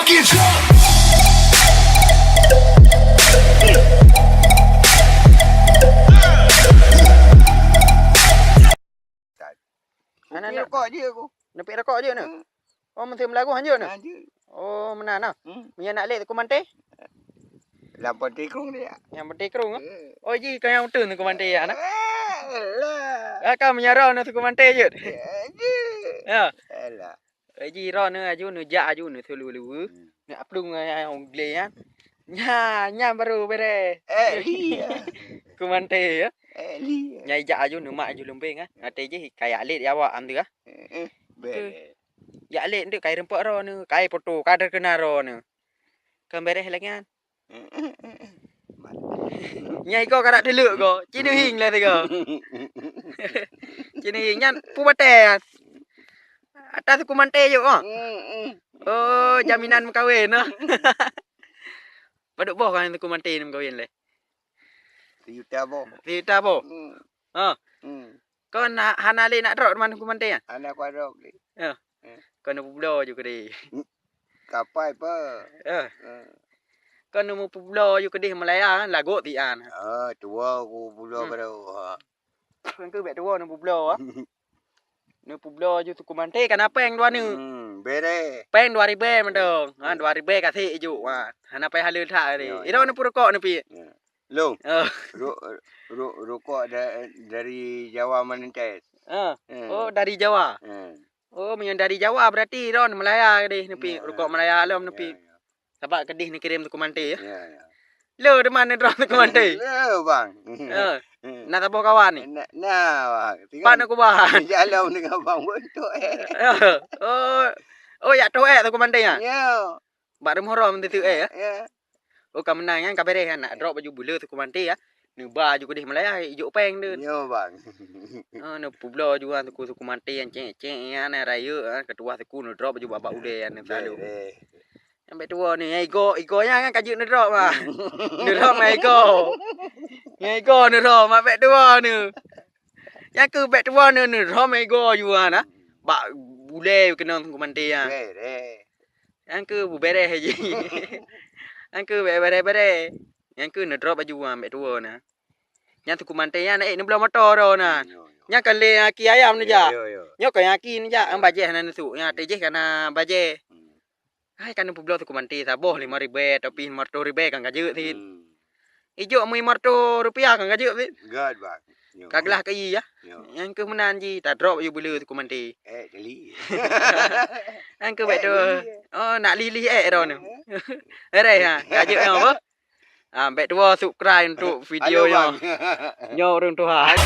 fucking drunk. Anak Nak rokok je aku. Nepik rokok je ni. Oh, menteri Melayu hanya ni. Je. Oh, mana nah. Punya nak lek tu komante. Lapan tikung dia. Yang penting kerung. Oh, ji kau yang betul tu komante ya nak. Alah. Kau menyarau ni tu komante je. Je. Ya. Alah. Ji ro ni aju ni jak aju ni selu-lu. Ni apung yang gle ya. Nya baru bere. Iya. Komante ya. Iya. Nyai jak aju ni mak aju lembing ah. Ate je kayak lek ya awak am tu ah. Bere. Ya lek ndek kai rempok ro ni. Kai foto kader kena ro ni. Kan beres lagi kan. Nyai kau karak deluk kau. Cina hing lah tu kau. Cina hing nyan pu bate. Atas aku mantai je kau. Oh, jaminan berkahwin ah. Paduk boh kan aku mantai ni berkahwin le. Tiuta boh. Cerita boh. Ha. Kau nak hana le nak drop mana aku mantai ah? Anak kuadok ni. Ya. Kau nak pula juga deh. Kapai pa. Ya. Kau nak pula juga deh Malaya lagu ti an. Tua aku pula kada. Kau ke bet tua nak pula ah. Nak pula je tu mantai kan apa yang dua ni? Bere. Peng 2000 mendong. Ha 2000 kasih ju. Ha hana pai halul tak ni. Iro ni purukok ni pi. Long. Oh. Rokok dari Jawa Menentes. Oh dari Jawa. Oh yang dari Jawa berarti ron Melaya kedih ni pi. Rokok Melaya lom ni pi. Sebab kedih ni kirim tu mantai ya. Ya. Lo de mana dron tu mantai? Lo bang. Nak tapo kawan ni. Nah. Pan aku bahan. Jalan dengan bang bentuk Oh ya tu tu mantai ah. Ya. Bak rumah tu ya. Ya. Oh kau menang kan kabere kan nak drop baju bula tu mantai ya. Ni baju kedih Melaya ijuk peng dia. Ya bang. Ni publo juga tu mantai yang cek ya na raya ketua tu nu drop baju babak ude yang selalu. Sampai tua ni ego nya kan kajuk ni drop mah. Ni drop mai ego. Ego ni drop mak bet tua ni. Yang ke bet tua ni drop mai ego juga nah. Bak bule kena tu mantai ya. Yang ke bere haji. Yang ke bere. Yang ke ni drop baju bet tua nah. Yang tu mantai ya naik ni belah motor ro nah. Yang kan le aki ayam ni ja. Nyok kan aki ni ja ang baje na tu. Yang teje kana baje. Hai kan publo tu mantai saboh 5,000 tapi 100,000 kan gaju ti. Ijo mu 500 rupiah kan gaju ti. God bang. Kaglah ke ya. Yang ke menan ji tak drop baju bulu tu mantai. Jeli. Yang ke bet tu. Oh nak lili ro ni. Ere ha gaju yang apa? Bet tu subscribe untuk video nya. Nyo rung Tuhan.